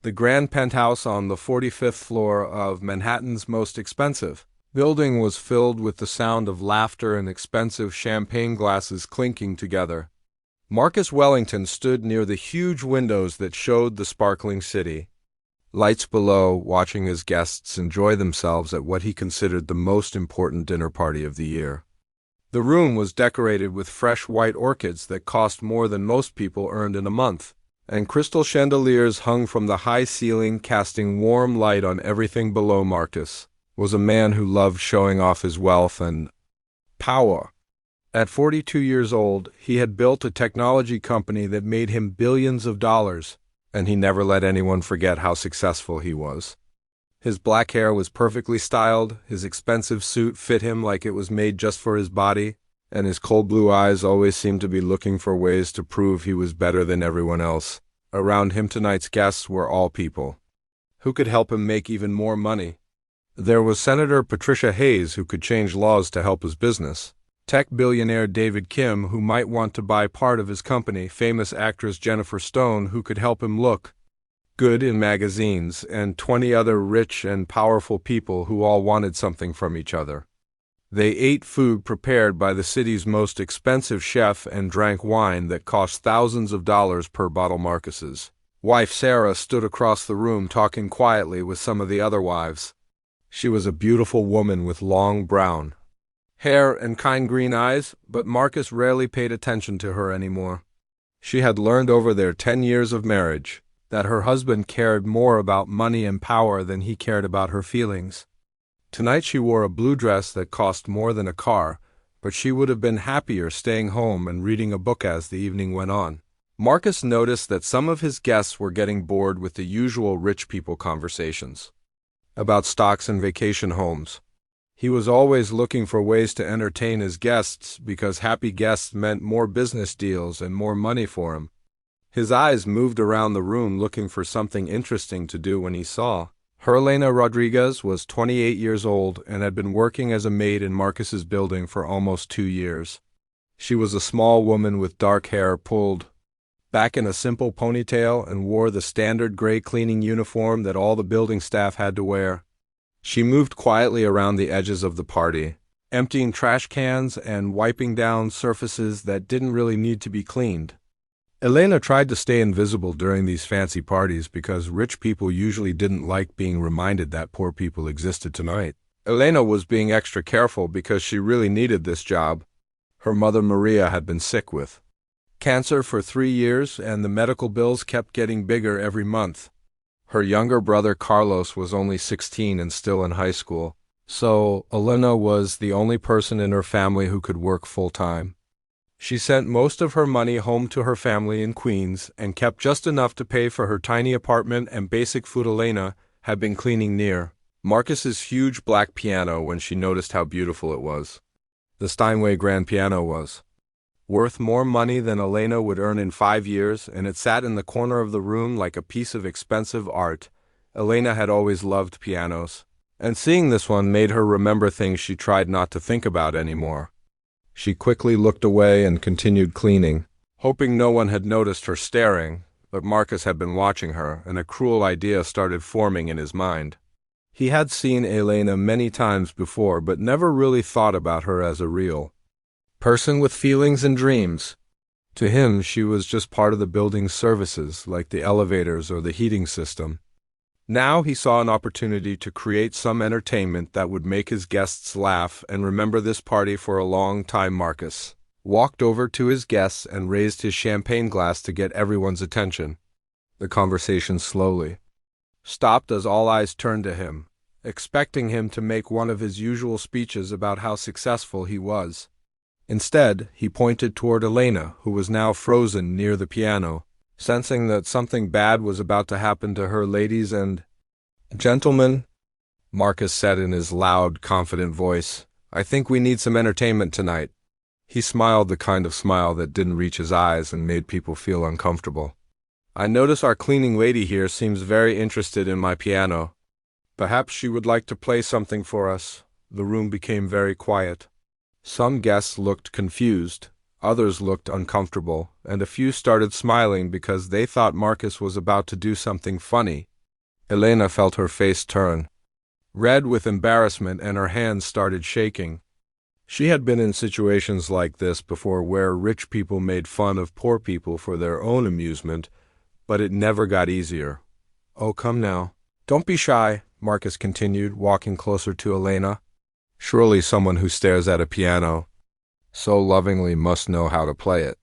the grand penthouse on the 45th floor of Manhattan's most expensive building was filled with the sound of laughter and expensive champagne glasses clinking together. Marcus Wellington stood near the huge windows that showed the sparkling city. Lights below, watching his guests enjoy themselves at what he considered the most important dinner party of the year. The room was decorated with fresh white orchids that cost more than most people earned in a month, and crystal chandeliers hung from the high ceiling, casting warm light on everything below. Marcus was a man who loved showing off his wealth and power. At 42 years old, he had built a technology company that made him billions of dollars, and he never let anyone forget how successful he was. His black hair was perfectly styled, his expensive suit fit him like it was made just for his body, and his cold blue eyes always seemed to be looking for ways to prove he was better than everyone else. Around him tonight's guests were all people who could help him make even more money. There was Senator Patricia Hayes, who could change laws to help his business. Tech billionaire David Kim, who might want to buy part of his company. Famous actress Jennifer Stone, who could help him look good in magazines, and 20 other rich and powerful people who all wanted something from each other. They ate food prepared by the city's most expensive chef and drank wine that cost thousands of dollars per bottle. Marcus's wife Sarah stood across the room talking quietly with some of the other wives. She was a beautiful woman with long brown hair and kind green eyes, but Marcus rarely paid attention to her anymore. She had learned over their 10 years of marriage that her husband cared more about money and power than he cared about her feelings. Tonight she wore a blue dress that cost more than a car, but she would have been happier staying home and reading a book as the evening went on. Marcus noticed that some of his guests were getting bored with the usual rich people conversations about stocks and vacation homes. He was always looking for ways to entertain his guests because happy guests meant more business deals and more money for him. His eyes moved around the room looking for something interesting to do when he saw Helena Rodriguez was 28 years old and had been working as a maid in Marcus's building for almost 2 years. She was a small woman with dark hair pulled back in a simple ponytail and wore the standard gray cleaning uniform that all the building staff had to wear. She moved quietly around the edges of the party, emptying trash cans and wiping down surfaces that didn't really need to be cleaned. Elena tried to stay invisible during these fancy parties because rich people usually didn't like being reminded that poor people existed tonight. Elena was being extra careful because she really needed this job. Her mother Maria had been sick with cancer for 3 years, and the medical bills kept getting bigger every month. Her younger brother Carlos was only 16 and still in high school, so Elena was the only person in her family who could work full-time. She sent most of her money home to her family in Queens and kept just enough to pay for her tiny apartment and basic food. Elena had been cleaning near Marcus's huge black piano when she noticed how beautiful it was. The Steinway grand piano was worth more money than Elena would earn in 5 years, and it sat in the corner of the room like a piece of expensive art. Elena had always loved pianos, and seeing this one made her remember things she tried not to think about anymore. She quickly looked away and continued cleaning, hoping no one had noticed her staring, but Marcus had been watching her, and a cruel idea started forming in his mind. He had seen Elena many times before, but never really thought about her as a real person with feelings and dreams. To him, she was just part of the building's services, like the elevators or the heating system. Now he saw an opportunity to create some entertainment that would make his guests laugh and remember this party for a long time. Marcus walked over to his guests and raised his champagne glass to get everyone's attention. The conversation slowly stopped as all eyes turned to him, expecting him to make one of his usual speeches about how successful he was. Instead, he pointed toward Elena, who was now frozen near the piano, sensing that something bad was about to happen to her. "Ladies and gentlemen," Marcus said in his loud, confident voice, "I think we need some entertainment tonight." He smiled the kind of smile that didn't reach his eyes and made people feel uncomfortable. "I notice our cleaning lady here seems very interested in my piano. Perhaps she would like to play something for us." The room became very quiet. Some guests looked confused, others looked uncomfortable, and a few started smiling because they thought Marcus was about to do something funny. Elena felt her face turn red with embarrassment and her hands started shaking. She had been in situations like this before where rich people made fun of poor people for their own amusement, but it never got easier. "Oh, come now. Don't be shy," Marcus continued, walking closer to Elena. "Surely someone who stares at a piano so lovingly must know how to play it.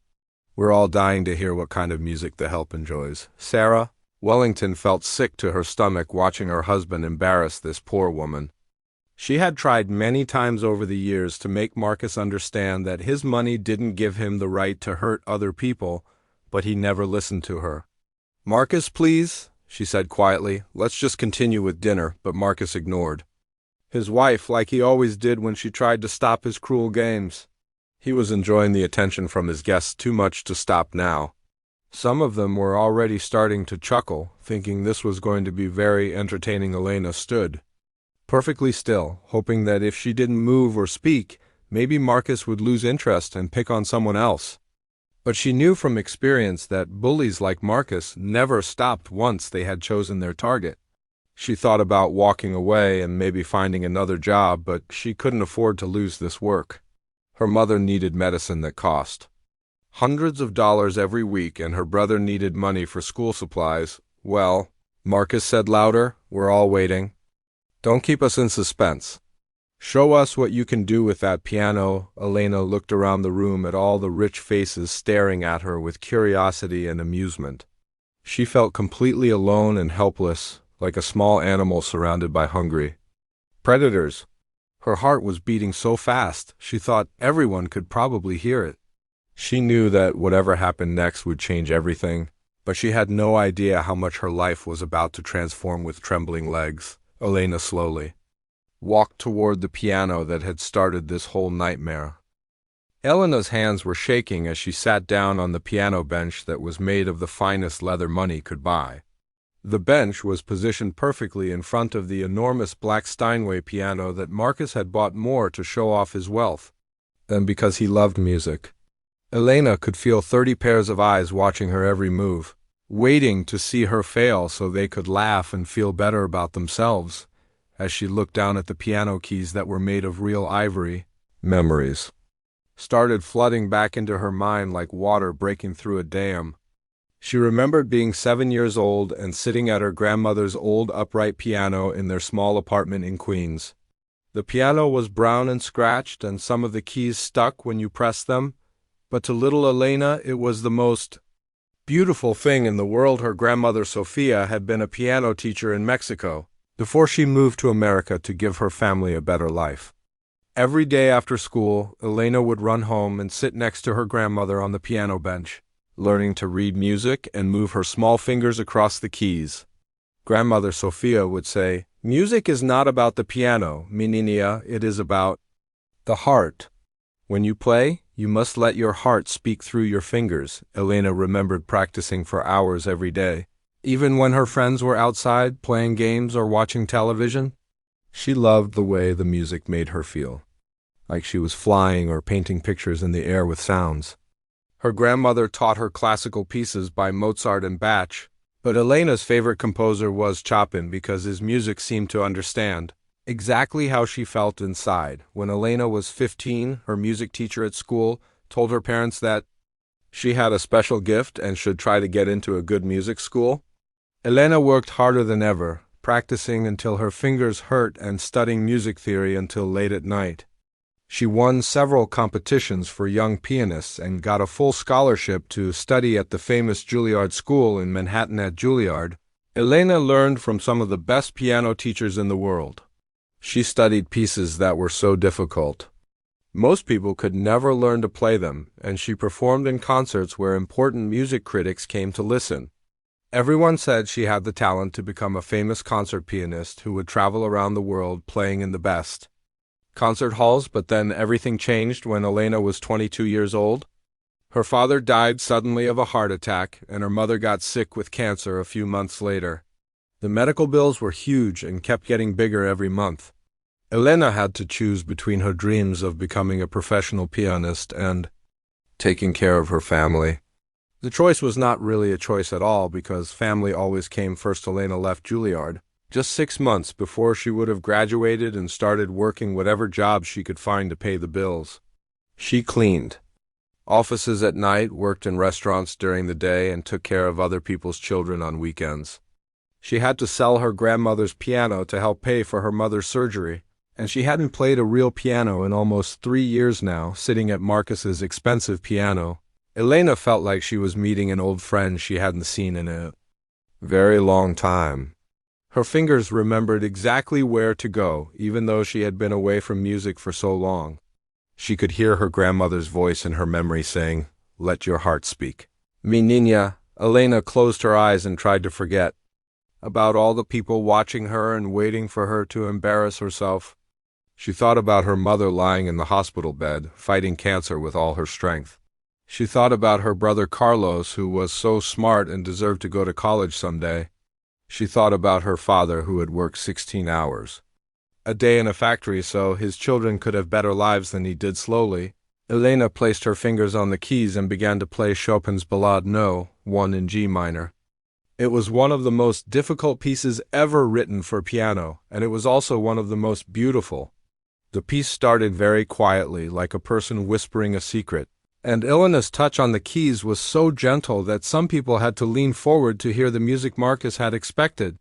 We're all dying to hear what kind of music the help enjoys." Sarah Wellington felt sick to her stomach watching her husband embarrass this poor woman. She had tried many times over the years to make Marcus understand that his money didn't give him the right to hurt other people, but he never listened to her. "Marcus, please," she said quietly. "Let's just continue with dinner," but Marcus ignored his wife like he always did when she tried to stop his cruel games. He was enjoying the attention from his guests too much to stop now. Some of them were already starting to chuckle, thinking this was going to be very entertaining. Elena stood perfectly still, hoping that if she didn't move or speak, maybe Marcus would lose interest and pick on someone else. But she knew from experience that bullies like Marcus never stopped once they had chosen their target. She thought about walking away and maybe finding another job, but she couldn't afford to lose this work. Her mother needed medicine that cost hundreds of dollars every week, and her brother needed money for school supplies. "Well," Marcus said louder, "we're all waiting. Don't keep us in suspense. Show us what you can do with that piano." Elena looked around the room at all the rich faces staring at her with curiosity and amusement. She felt completely alone and helpless, like a small animal surrounded by hungry predators. Her heart was beating so fast, she thought everyone could probably hear it. She knew that whatever happened next would change everything, but she had no idea how much her life was about to transform. With trembling legs, Elena slowly walked toward the piano that had started this whole nightmare. Elena's hands were shaking as she sat down on the piano bench that was made of the finest leather money could buy. The bench was positioned perfectly in front of the enormous black Steinway piano that Marcus had bought more to show off his wealth than because he loved music. Elena could feel 30 pairs of eyes watching her every move, waiting to see her fail so they could laugh and feel better about themselves. As she looked down at the piano keys that were made of real ivory, memories started flooding back into her mind like water breaking through a dam. She remembered being 7 years old and sitting at her grandmother's old upright piano in their small apartment in Queens. The piano was brown and scratched, and some of the keys stuck when you pressed them, but to little Elena it was the most beautiful thing in the world. Her grandmother Sophia had been a piano teacher in Mexico before she moved to America to give her family a better life. Every day after school, Elena would run home and sit next to her grandmother on the piano bench, learning to read music and move her small fingers across the keys. Grandmother Sophia would say, "Music is not about the piano, mi niña, it is about the heart. When you play, you must let your heart speak through your fingers." Elena remembered practicing for hours every day, even when her friends were outside playing games or watching television. She loved the way the music made her feel, like she was flying or painting pictures in the air with sounds. Her grandmother taught her classical pieces by Mozart and Bach, but Elena's favorite composer was Chopin because his music seemed to understand exactly how she felt inside. When Elena was 15, her music teacher at school told her parents that she had a special gift and should try to get into a good music school. Elena worked harder than ever, practicing until her fingers hurt and studying music theory until late at night. She won several competitions for young pianists and got a full scholarship to study at the famous Juilliard School in Manhattan. At Juilliard, Elena learned from some of the best piano teachers in the world. She studied pieces that were so difficult most people could never learn to play them, and she performed in concerts where important music critics came to listen. Everyone said she had the talent to become a famous concert pianist who would travel around the world playing in the best concert halls. But then everything changed when Elena was 22 years old. Her father died suddenly of a heart attack, and her mother got sick with cancer a few months later. The medical bills were huge and kept getting bigger every month. Elena had to choose between her dreams of becoming a professional pianist and taking care of her family. The choice was not really a choice at all because family always came first. Elena left Juilliard just 6 months before she would have graduated and started working whatever job she could find to pay the bills. She cleaned offices at night, worked in restaurants during the day, and took care of other people's children on weekends. She had to sell her grandmother's piano to help pay for her mother's surgery, and she hadn't played a real piano in almost 3 years now, sitting at Marcus's expensive piano. Elena felt like she was meeting an old friend she hadn't seen in a very long time. Her fingers remembered exactly where to go, even though she had been away from music for so long. She could hear her grandmother's voice in her memory saying, "Let your heart speak." Mi niña. Elena closed her eyes and tried to forget about all the people watching her and waiting for her to embarrass herself. She thought about her mother lying in the hospital bed, fighting cancer with all her strength. She thought about her brother Carlos, who was so smart and deserved to go to college someday. She thought about her father, who had worked 16 hours a day in a factory so his children could have better lives than he did. Slowly, Elena placed her fingers on the keys and began to play Chopin's Ballade No. 1 in G minor. It was one of the most difficult pieces ever written for piano, and it was also one of the most beautiful. The piece started very quietly, like a person whispering a secret, and Elena's touch on the keys was so gentle that some people had to lean forward to hear the music Marcus had expected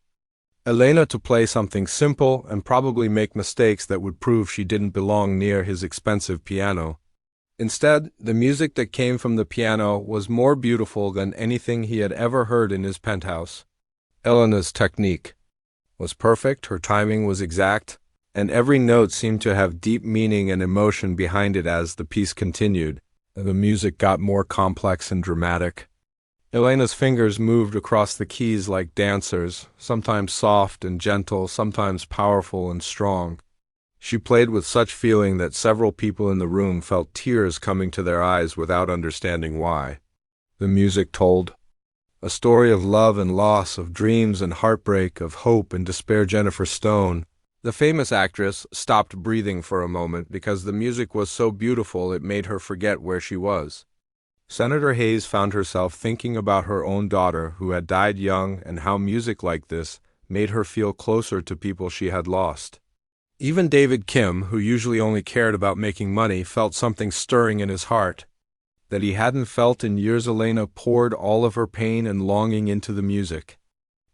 Elena to play something simple and probably make mistakes that would prove she didn't belong near his expensive piano. Instead, the music that came from the piano was more beautiful than anything he had ever heard in his penthouse. Elena's technique was perfect, her timing was exact, and every note seemed to have deep meaning and emotion behind it. As the piece continued, the music got more complex and dramatic. Elena's fingers moved across the keys like dancers, sometimes soft and gentle, sometimes powerful and strong. She played with such feeling that several people in the room felt tears coming to their eyes without understanding why. The music told a story of love and loss, of dreams and heartbreak, of hope and despair. Jennifer Stone, the famous actress, stopped breathing for a moment because the music was so beautiful it made her forget where she was. Senator Hayes found herself thinking about her own daughter, who had died young, and how music like this made her feel closer to people she had lost. Even David Kim, who usually only cared about making money, felt something stirring in his heart that he hadn't felt in years. Elena poured all of her pain and longing into the music.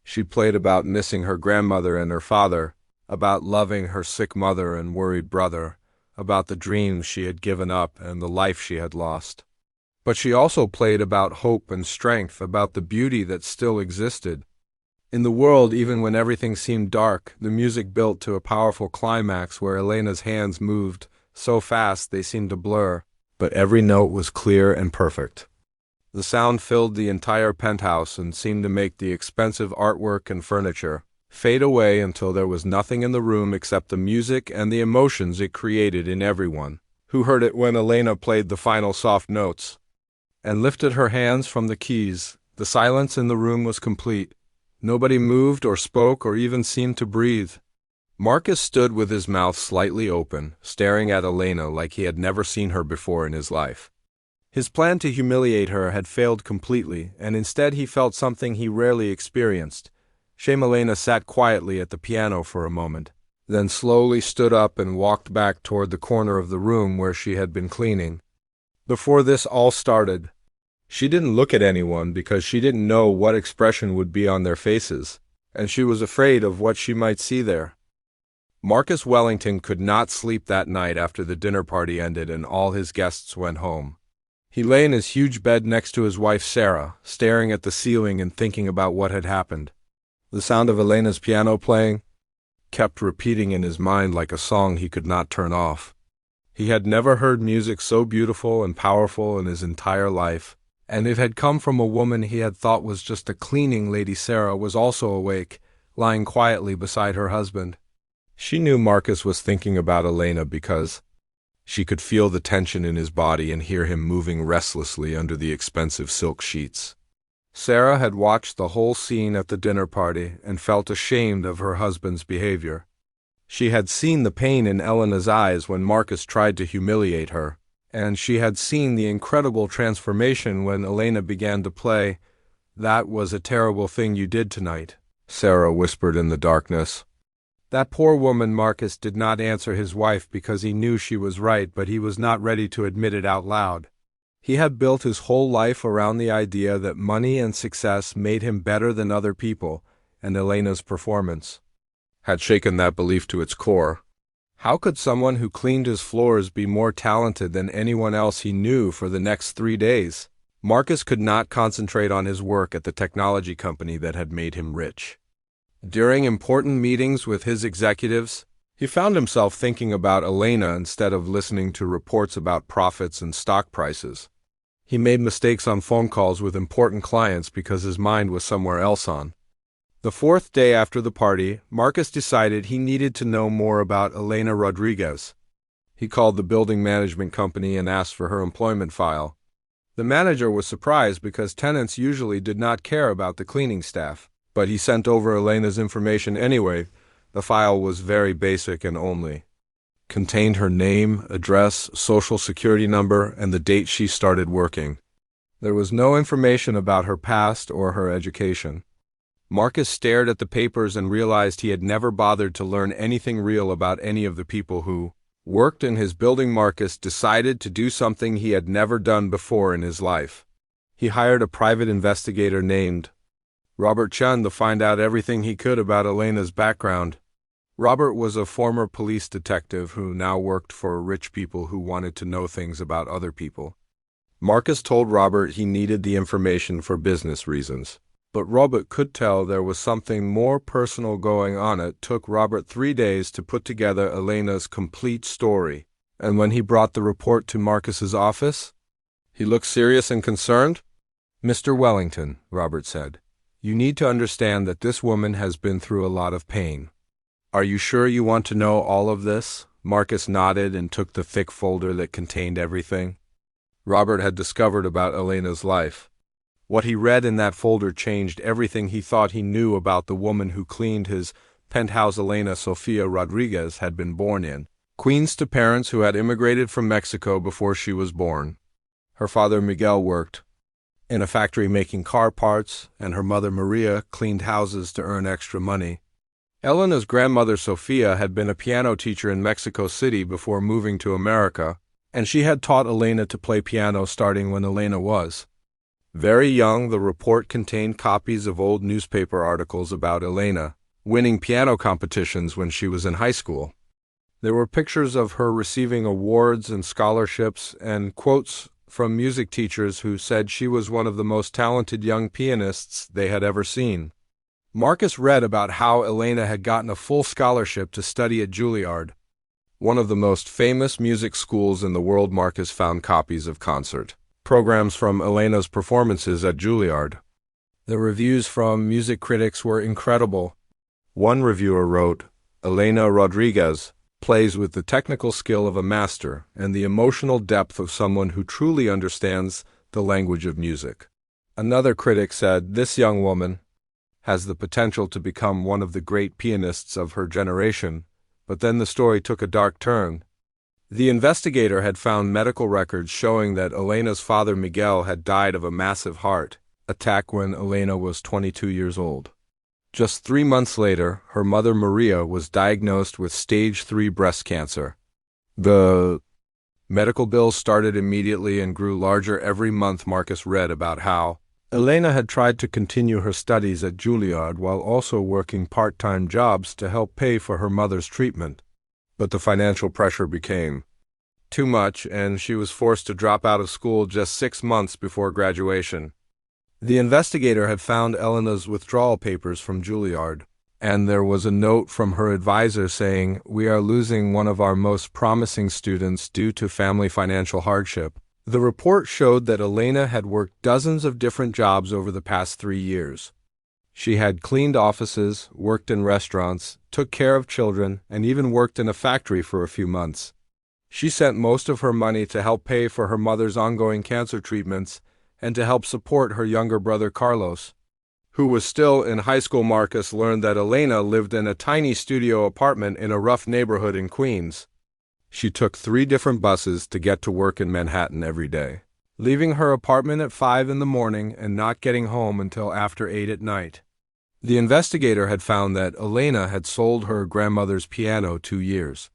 She played about missing her grandmother and her father, about loving her sick mother and worried brother, about the dreams she had given up and the life she had lost. But she also played about hope and strength, about the beauty that still existed in the world. Even when everything seemed dark, the music built to a powerful climax where Elena's hands moved so fast they seemed to blur, but every note was clear and perfect. The sound filled the entire penthouse and seemed to make the expensive artwork and furniture fade away until there was nothing in the room except the music and the emotions it created in everyone who heard it. When Elena played the final soft notes and lifted her hands from the keys, the silence in the room was complete. Nobody moved or spoke or even seemed to breathe. Marcus stood with his mouth slightly open, staring at Elena like he had never seen her before in his life. His plan to humiliate her had failed completely, and instead he felt something he rarely experienced. Shame. Elena sat quietly at the piano for a moment, then slowly stood up and walked back toward the corner of the room where she had been cleaning. Before this all started, she didn't look at anyone because she didn't know what expression would be on their faces, and she was afraid of what she might see there. Marcus Wellington could not sleep that night after the dinner party ended and all his guests went home. He lay in his huge bed next to his wife Sarah, staring at the ceiling and thinking about what had happened. The sound of Elena's piano playing kept repeating in his mind like a song he could not turn off. He had never heard music so beautiful and powerful in his entire life, and it had come from a woman he had thought was just a cleaning lady. Sarah was also awake, lying quietly beside her husband. She knew Marcus was thinking about Elena because she could feel the tension in his body and hear him moving restlessly under the expensive silk sheets. Sarah had watched the whole scene at the dinner party and felt ashamed of her husband's behavior. She had seen the pain in Elena's eyes when Marcus tried to humiliate her, And she had seen the incredible transformation when Elena began to play. "That was a terrible thing you did tonight," Sarah whispered in the darkness. That poor woman. Marcus did not answer his wife because he knew she was right, but he was not ready to admit it out loud. He had built his whole life around the idea that money and success made him better than other people, and Elena's performance had shaken that belief to its core. How could someone who cleaned his floors be more talented than anyone else he knew for the next 3 days? Marcus could not concentrate on his work at the technology company that had made him rich. During important meetings with his executives, he found himself thinking about Elena instead of listening to reports about profits and stock prices. He made mistakes on phone calls with important clients because his mind was somewhere else on. The fourth day after the party, Marcus decided he needed to know more about Elena Rodriguez. He called the building management company and asked for her employment file. The manager was surprised because tenants usually did not care about the cleaning staff, but he sent over Elena's information anyway. The file was very basic and only contained her name, address, social security number, and the date she started working. There was no information about her past or her education. Marcus stared at the papers and realized he had never bothered to learn anything real about any of the people who worked in his building. Marcus decided to do something he had never done before in his life. He hired a private investigator named Robert Chun to find out everything he could about Elena's background. Robert was a former police detective who now worked for rich people who wanted to know things about other people. Marcus told Robert he needed the information for business reasons, but Robert could tell there was something more personal going on. It took Robert 3 days to put together Elena's complete story, and when he brought the report to Marcus's office, he looked serious and concerned. "Mr. Wellington," Robert said, "you need to understand that this woman has been through a lot of pain. Are you sure you want to know all of this?" Marcus nodded and took the thick folder that contained everything Robert had discovered about Elena's life. What he read in that folder changed everything he thought he knew about the woman who cleaned his penthouse. Elena Sofia Rodriguez had been born in Queens to parents who had immigrated from Mexico before she was born. Her father Miguel worked in a factory making car parts, and her mother Maria cleaned houses to earn extra money. Elena's grandmother Sofia had been a piano teacher in Mexico City before moving to America, and she had taught Elena to play piano starting when Elena was very young. The report contained copies of old newspaper articles about Elena winning piano competitions when she was in high school. There were pictures of her receiving awards and scholarships and quotes from music teachers who said she was one of the most talented young pianists they had ever seen. Marcus read about how Elena had gotten a full scholarship to study at Juilliard, one of the most famous music schools in the world. Marcus found copies of concert programs from Elena's performances at Juilliard. The reviews from music critics were incredible. One reviewer wrote, "Elena Rodriguez plays with the technical skill of a master and the emotional depth of someone who truly understands the language of music." Another critic said, "This young woman has the potential to become one of the great pianists of her generation," but then the story took a dark turn. The investigator had found medical records showing that Elena's father Miguel had died of a massive heart attack when Elena was 22 years old. Just 3 months later, her mother Maria was diagnosed with stage 3 breast cancer. The medical bills started immediately and grew larger every month. Marcus read about how Elena had tried to continue her studies at Juilliard while also working part-time jobs to help pay for her mother's treatment. But the financial pressure became too much, and she was forced to drop out of school just 6 months before graduation. The investigator had found Elena's withdrawal papers from Juilliard, and there was a note from her advisor saying, "We are losing one of our most promising students due to family financial hardship." The report showed that Elena had worked dozens of different jobs over the past 3 years. She had cleaned offices, worked in restaurants, took care of children, and even worked in a factory for a few months. She sent most of her money to help pay for her mother's ongoing cancer treatments and to help support her younger brother Carlos, who was still in high school. Marcus learned that Elena lived in a tiny studio apartment in a rough neighborhood in Queens. She took 3 different buses to get to work in Manhattan every day, leaving her apartment at 5 in the morning and not getting home until after 8 at night. The investigator had found that Elena had sold her grandmother's piano 2 years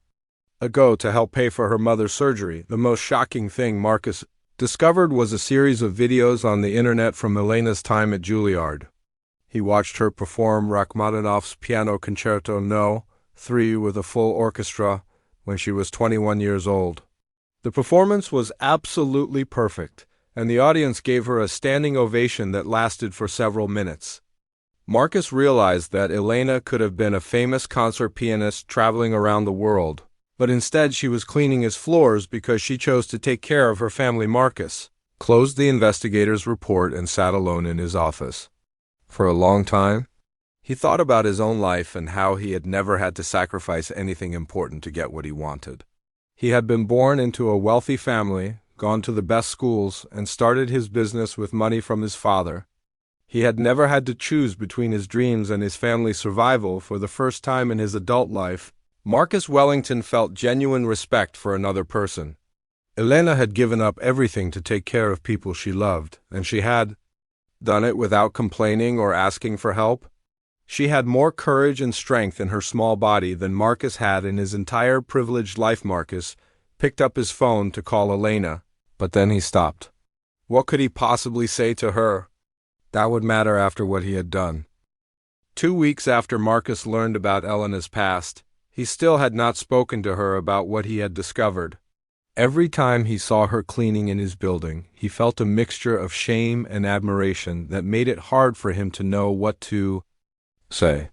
ago to help pay for her mother's surgery. The most shocking thing Marcus discovered was a series of videos on the internet from Elena's time at Juilliard. He watched her perform Rachmaninoff's Piano Concerto No. 3 with a full orchestra when she was 21 years old. The performance was absolutely perfect, and the audience gave her a standing ovation that lasted for several minutes. Marcus realized that Elena could have been a famous concert pianist traveling around the world, but instead she was cleaning his floors because she chose to take care of her family. Marcus closed the investigator's report and sat alone in his office. For a long time, he thought about his own life and how he had never had to sacrifice anything important to get what he wanted. He had been born into a wealthy family, gone to the best schools, and started his business with money from his father. He had never had to choose between his dreams and his family's survival. For the first time in his adult life, Marcus Wellington felt genuine respect for another person. Elena had given up everything to take care of people she loved, and she had done it without complaining or asking for help. She had more courage and strength in her small body than Marcus had in his entire privileged life. Marcus picked up his phone to call Elena, but then he stopped. What could he possibly say to her that would matter after what he had done? 2 weeks after Marcus learned about Elena's past, he still had not spoken to her about what he had discovered. Every time he saw her cleaning in his building, he felt a mixture of shame and admiration that made it hard for him to know what to say.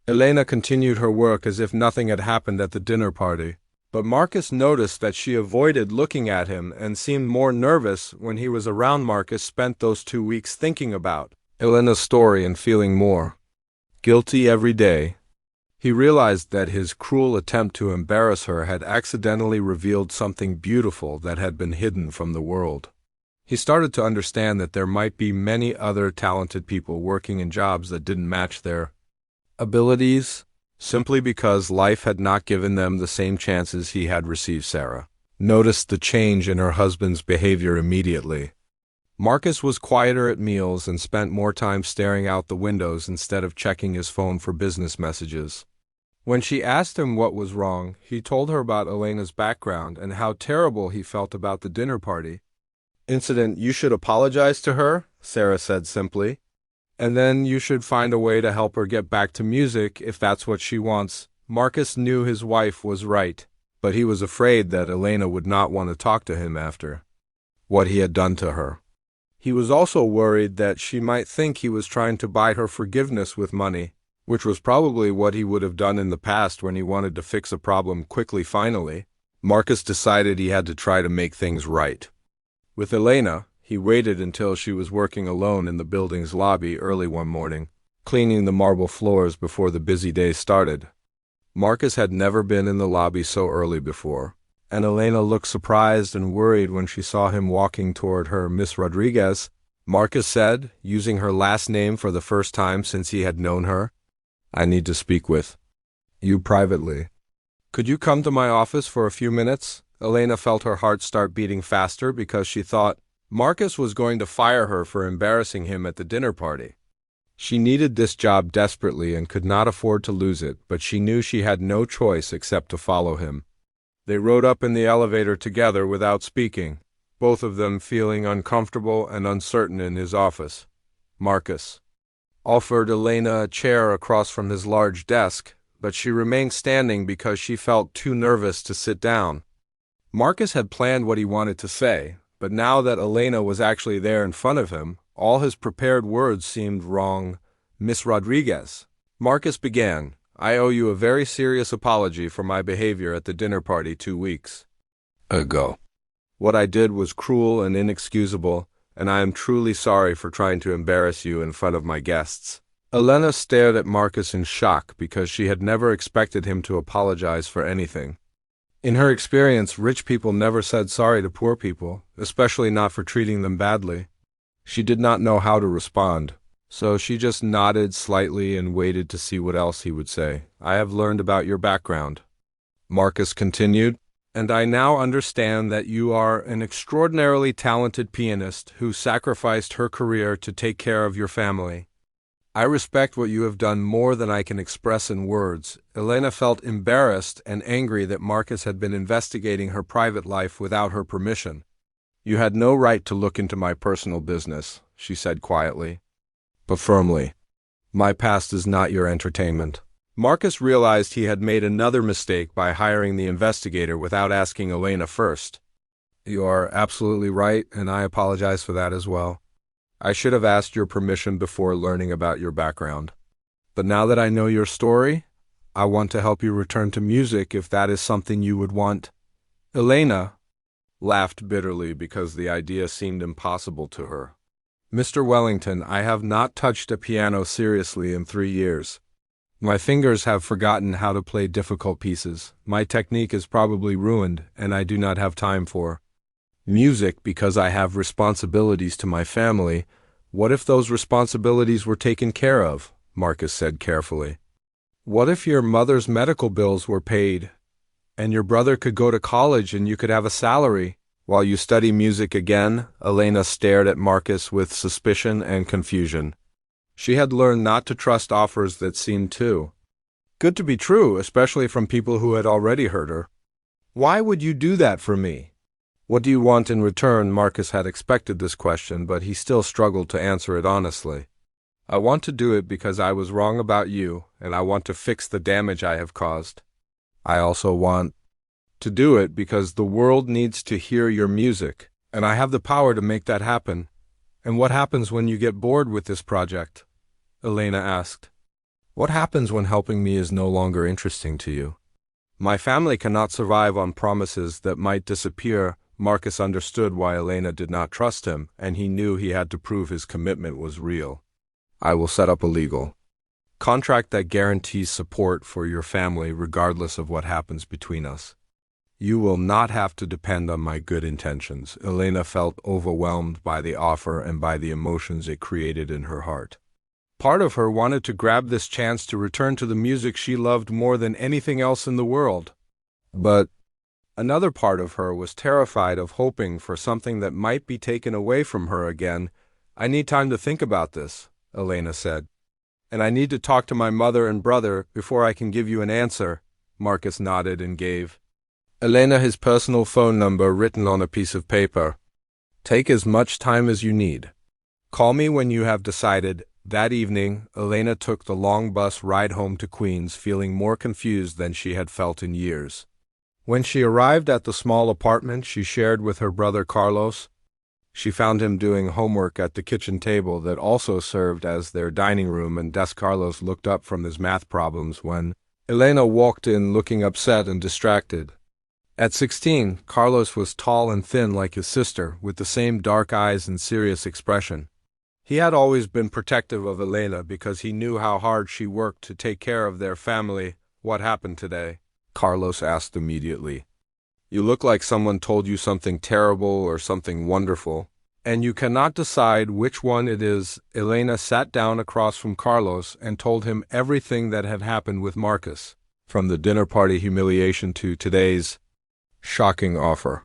Elena continued her work as if nothing had happened at the dinner party, but Marcus noticed that she avoided looking at him and seemed more nervous when he was around. Marcus spent those 2 weeks thinking about Elena's story and feeling more guilty every day. He realized that his cruel attempt to embarrass her had accidentally revealed something beautiful that had been hidden from the world. He started to understand that there might be many other talented people working in jobs that didn't match their abilities, simply because life had not given them the same chances he had received. Sarah noticed the change in her husband's behavior immediately. Marcus was quieter at meals and spent more time staring out the windows instead of checking his phone for business messages. When she asked him what was wrong, he told her about Elena's background and how terrible he felt about the dinner party incident. You should apologize to her, Sarah said simply, and then you should find a way to help her get back to music if that's what she wants. Marcus knew his wife was right, but he was afraid that Elena would not want to talk to him after what he had done to her. He was also worried that she might think he was trying to buy her forgiveness with money, which was probably what he would have done in the past when he wanted to fix a problem quickly. Finally, Marcus decided he had to try to make things right. With Elena, he waited until she was working alone in the building's lobby early one morning, cleaning the marble floors before the busy day started. Marcus had never been in the lobby so early before, and Elena looked surprised and worried when she saw him walking toward her. Miss Rodriguez, Marcus said, using her last name for the first time since he had known her. I need to speak with you privately. Could you come to my office for a few minutes? Elena felt her heart start beating faster because she thought Marcus was going to fire her for embarrassing him at the dinner party. She needed this job desperately and could not afford to lose it, but she knew she had no choice except to follow him. They rode up in the elevator together without speaking, both of them feeling uncomfortable and uncertain in his office. Marcus offered Elena a chair across from his large desk, but she remained standing because she felt too nervous to sit down. Marcus had planned what he wanted to say, but now that Elena was actually there in front of him, all his prepared words seemed wrong. Miss Rodriguez, Marcus began, I owe you a very serious apology for my behavior at the dinner party 2 weeks ago. What I did was cruel and inexcusable, and I am truly sorry for trying to embarrass you in front of my guests. Elena stared at Marcus in shock because she had never expected him to apologize for anything. In her experience, rich people never said sorry to poor people, especially not for treating them badly. She did not know how to respond, so she just nodded slightly and waited to see what else he would say. I have learned about your background, Marcus continued, And I now understand that you are an extraordinarily talented pianist who sacrificed her career to take care of your family. I respect what you have done more than I can express in words. Elena felt embarrassed and angry that Marcus had been investigating her private life without her permission. You had no right to look into my personal business, she said quietly, but firmly. My past is not your entertainment. Marcus realized he had made another mistake by hiring the investigator without asking Elena first. You are absolutely right, and I apologize for that as well. I should have asked your permission before learning about your background. But now that I know your story, I want to help you return to music if that is something you would want. Elena laughed bitterly because the idea seemed impossible to her. Mr. Wellington, I have not touched a piano seriously in 3 years. My fingers have forgotten how to play difficult pieces. My technique is probably ruined, and I do not have time for music because I have responsibilities to my family. What if those responsibilities were taken care of? Marcus said carefully. What if your mother's medical bills were paid, and your brother could go to college and you could have a salary while you study music again? Elena stared at Marcus with suspicion and confusion. She had learned not to trust offers that seemed too good to be true, especially from people who had already hurt her. Why would you do that for me? What do you want in return? Marcus had expected this question, but he still struggled to answer it honestly. I want to do it because I was wrong about you, and I want to fix the damage I have caused. I also want to do it because the world needs to hear your music, and I have the power to make that happen. And what happens when you get bored with this project? Elena asked. What happens when helping me is no longer interesting to you? My family cannot survive on promises that might disappear. Marcus understood why Elena did not trust him, and he knew he had to prove his commitment was real. I will set up a legal contract that guarantees support for your family regardless of what happens between us. You will not have to depend on my good intentions. Elena felt overwhelmed by the offer and by the emotions it created in her heart. Part of her wanted to grab this chance to return to the music she loved more than anything else in the world. But another part of her was terrified of hoping for something that might be taken away from her again. I need time to think about this, Elena said. And I need to talk to my mother and brother before I can give you an answer. Marcus nodded and gave Elena his personal phone number written on a piece of paper. Take as much time as you need. Call me when you have decided. That evening, Elena took the long bus ride home to Queens, feeling more confused than she had felt in years. When she arrived at the small apartment she shared with her brother Carlos, she found him doing homework at the kitchen table that also served as their dining room and desk. Carlos looked up from his math problems when Elena walked in looking upset and distracted. At 16, Carlos was tall and thin like his sister, with the same dark eyes and serious expression. He had always been protective of Elena because he knew how hard she worked to take care of their family. What happened today? Carlos asked immediately. You look like someone told you something terrible or something wonderful, and you cannot decide which one it is. Elena sat down across from Carlos and told him everything that had happened with Marcus, from the dinner party humiliation to today's shocking offer.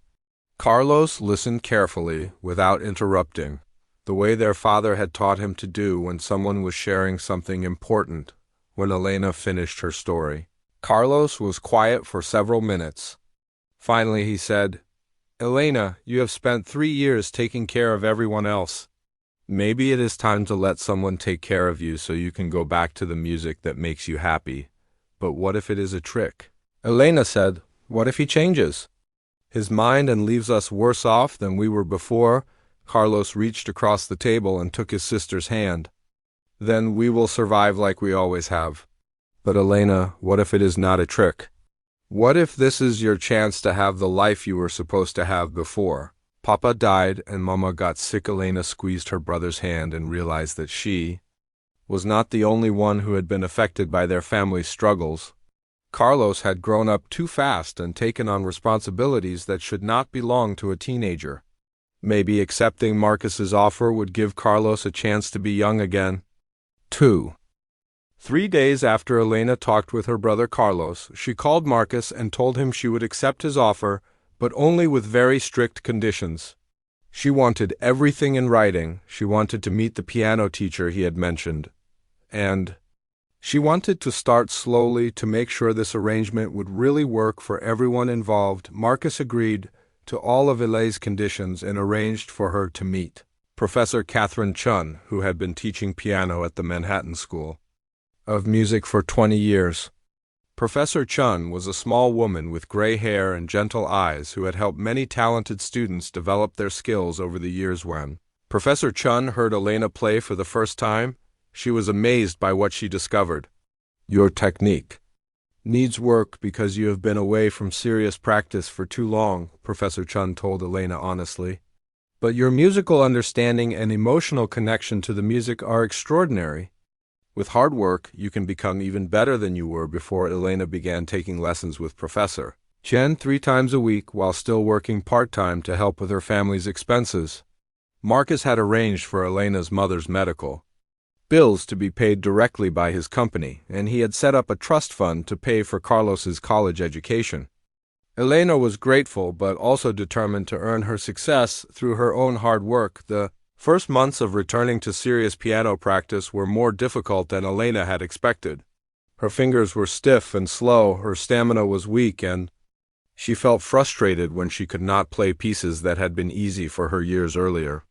Carlos listened carefully, without interrupting, the way their father had taught him to do when someone was sharing something important. When Elena finished her story, Carlos was quiet for several minutes. Finally he said, Elena, you have spent 3 years taking care of everyone else. Maybe it is time to let someone take care of you so you can go back to the music that makes you happy. But what if it is a trick? Elena said, what if he changes his mind and leaves us worse off than we were before? Carlos reached across the table and took his sister's hand. Then we will survive like we always have. But Elena, what if it is not a trick? What if this is your chance to have the life you were supposed to have before? Papa died and Mama got sick. Elena squeezed her brother's hand and realized that she was not the only one who had been affected by their family's struggles. Carlos had grown up too fast and taken on responsibilities that should not belong to a teenager. Maybe accepting Marcus's offer would give Carlos a chance to be young again. 2. 3 days after Elena talked with her brother Carlos, she called Marcus and told him she would accept his offer, but only with very strict conditions. She wanted everything in writing. She wanted to meet the piano teacher he had mentioned, and she wanted to start slowly to make sure this arrangement would really work for everyone involved. Marcus agreed to all of Elena's conditions and arranged for her to meet Professor Catherine Chun, who had been teaching piano at the Manhattan School of Music for 20 years. Professor Chun was a small woman with gray hair and gentle eyes who had helped many talented students develop their skills over the years. When Professor Chun heard Elena play for the first time, she was amazed by what she discovered. "Your technique needs work because you have been away from serious practice for too long," Professor Chun told Elena honestly. "But your musical understanding and emotional connection to the music are extraordinary. With hard work, you can become even better than you were before." Elena began taking lessons with Professor Chen 3 times a week while still working part-time to help with her family's expenses. Marcus had arranged for Elena's mother's medical bills to be paid directly by his company, and he had set up a trust fund to pay for Carlos's college education. Elena was grateful but also determined to earn her success through her own hard work. The first months of returning to serious piano practice were more difficult than Elena had expected. Her fingers were stiff and slow, her stamina was weak, and she felt frustrated when she could not play pieces that had been easy for her years earlier.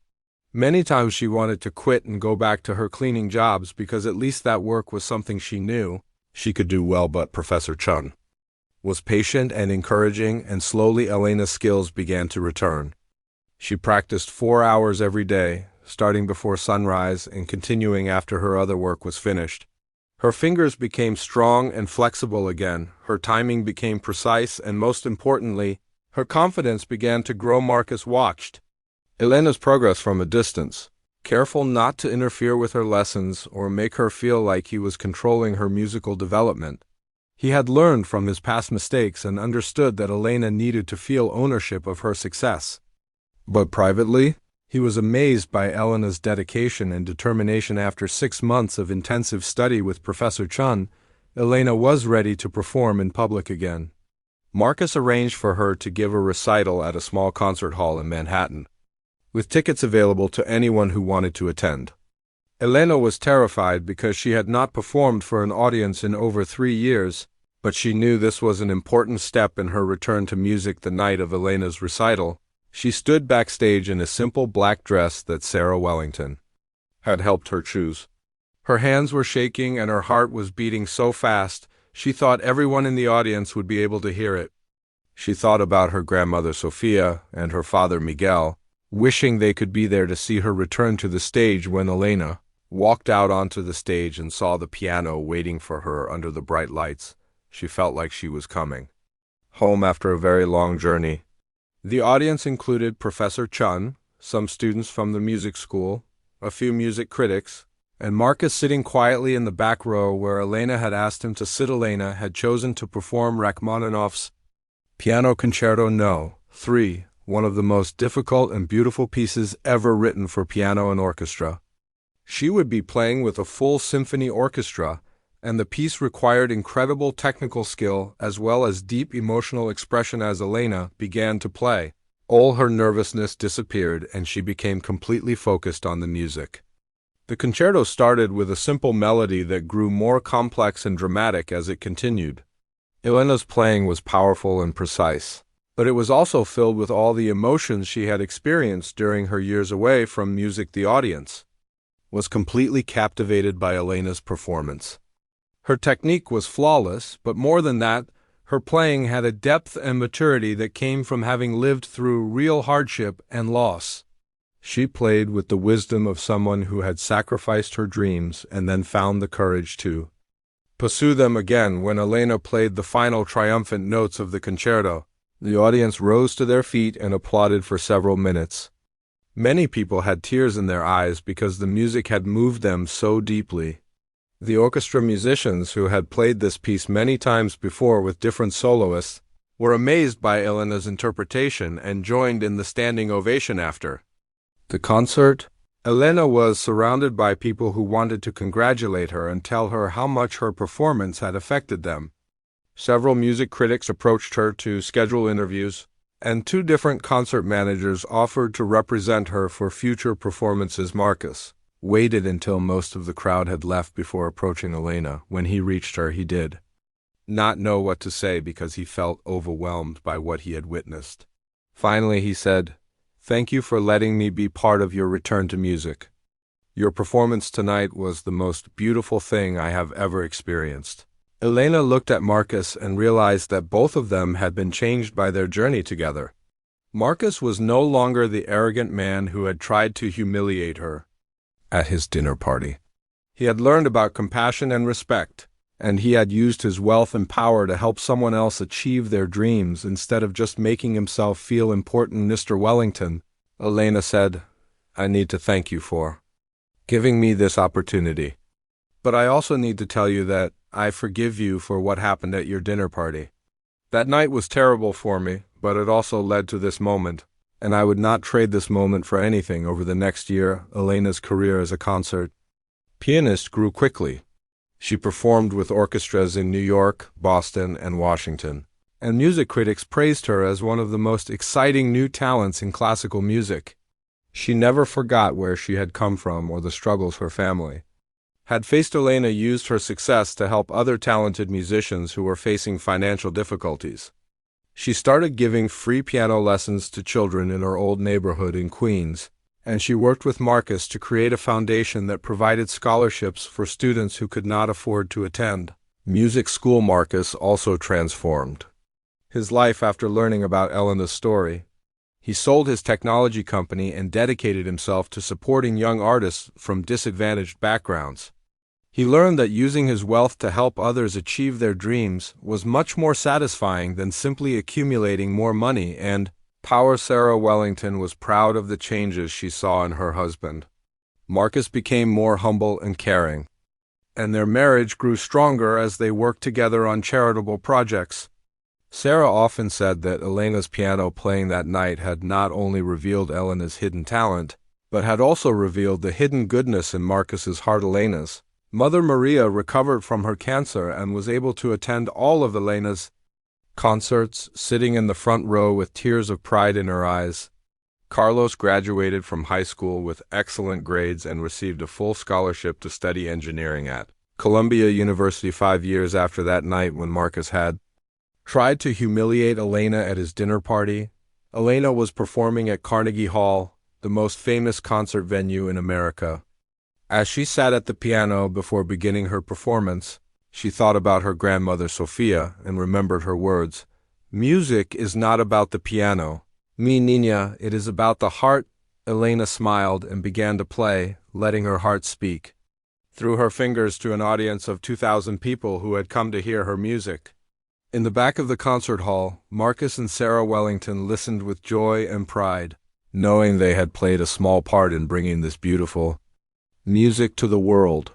Many times she wanted to quit and go back to her cleaning jobs because at least that work was something she knew she could do well. But Professor Chun was patient and encouraging, and slowly Elena's skills began to return. She practiced 4 hours every day, starting before sunrise and continuing after her other work was finished. Her fingers became strong and flexible again, her timing became precise, and most importantly, her confidence began to grow. Marcus watched Elena's progress from a distance, careful not to interfere with her lessons or make her feel like he was controlling her musical development. He had learned from his past mistakes and understood that Elena needed to feel ownership of her success. But privately, he was amazed by Elena's dedication and determination. After 6 months of intensive study with Professor Chun, Elena was ready to perform in public again. Marcus arranged for her to give a recital at a small concert hall in Manhattan, with tickets available to anyone who wanted to attend. Elena was terrified because she had not performed for an audience in over 3 years, but she knew this was an important step in her return to music. The night of Elena's recital, she stood backstage in a simple black dress that Sarah Wellington had helped her choose. Her hands were shaking and her heart was beating so fast, she thought everyone in the audience would be able to hear it. She thought about her grandmother Sophia and her father Miguel, wishing they could be there to see her return to the stage. When Elena walked out onto the stage and saw the piano waiting for her under the bright lights, she felt like she was coming home after a very long journey. The audience included Professor Chun, some students from the music school, a few music critics, and Marcus sitting quietly in the back row where Elena had asked him to sit. Elena had chosen to perform Rachmaninoff's Piano Concerto No. 3, one of the most difficult and beautiful pieces ever written for piano and orchestra. She would be playing with a full symphony orchestra, and the piece required incredible technical skill as well as deep emotional expression. As Elena began to play, all her nervousness disappeared and she became completely focused on the music. The concerto started with a simple melody that grew more complex and dramatic as it continued. Elena's playing was powerful and precise, but it was also filled with all the emotions she had experienced during her years away from music. The audience was completely captivated by Elena's performance. Her technique was flawless, but more than that, her playing had a depth and maturity that came from having lived through real hardship and loss. She played with the wisdom of someone who had sacrificed her dreams and then found the courage to pursue them again. When Elena played the final triumphant notes of the concerto, the audience rose to their feet and applauded for several minutes. Many people had tears in their eyes because the music had moved them so deeply. The orchestra musicians, who had played this piece many times before with different soloists, were amazed by Elena's interpretation and joined in the standing ovation after the concert. Elena was surrounded by people who wanted to congratulate her and tell her how much her performance had affected them. Several music critics approached her to schedule interviews, and two different concert managers offered to represent her for future performances. Marcus waited until most of the crowd had left before approaching Elena. When he reached her, he did not know what to say because he felt overwhelmed by what he had witnessed. Finally, he said, "Thank you for letting me be part of your return to music. Your performance tonight was the most beautiful thing I have ever experienced." Elena looked at Marcus and realized that both of them had been changed by their journey together. Marcus was no longer the arrogant man who had tried to humiliate her at his dinner party. He had learned about compassion and respect, and he had used his wealth and power to help someone else achieve their dreams instead of just making himself feel important. "Mr. Wellington," Elena said, "I need to thank you for giving me this opportunity. But I also need to tell you that I forgive you for what happened at your dinner party. That night was terrible for me, but it also led to this moment, and I would not trade this moment for anything." Over the next year, Elena's career as a concert pianist grew quickly. She performed with orchestras in New York, Boston, and Washington, and music critics praised her as one of the most exciting new talents in classical music. She never forgot where she had come from or the struggles her family had faced. Elena used her success to help other talented musicians who were facing financial difficulties. She started giving free piano lessons to children in her old neighborhood in Queens, and she worked with Marcus to create a foundation that provided scholarships for students who could not afford to attend music school. Marcus also transformed his life after learning about Elena's story. He sold his technology company and dedicated himself to supporting young artists from disadvantaged backgrounds. He learned that using his wealth to help others achieve their dreams was much more satisfying than simply accumulating more money and power. Sarah Wellington was proud of the changes she saw in her husband. Marcus became more humble and caring, and their marriage grew stronger as they worked together on charitable projects. Sarah often said that Elena's piano playing that night had not only revealed Elena's hidden talent, but had also revealed the hidden goodness in Marcus's heart. Elena's mother, Maria, recovered from her cancer and was able to attend all of Elena's concerts, sitting in the front row with tears of pride in her eyes. Carlos graduated from high school with excellent grades and received a full scholarship to study engineering at Columbia University 5 years after that night when Marcus had tried to humiliate Elena at his dinner party. Elena was performing at Carnegie Hall, the most famous concert venue in America. As she sat at the piano before beginning her performance, she thought about her grandmother Sophia and remembered her words. "Music is not about the piano. Mi niña, it is about the heart." Elena smiled and began to play, letting her heart speak through her fingers to an audience of 2,000 people who had come to hear her music. In the back of the concert hall, Marcus and Sarah Wellington listened with joy and pride, knowing they had played a small part in bringing this beautiful music to the world.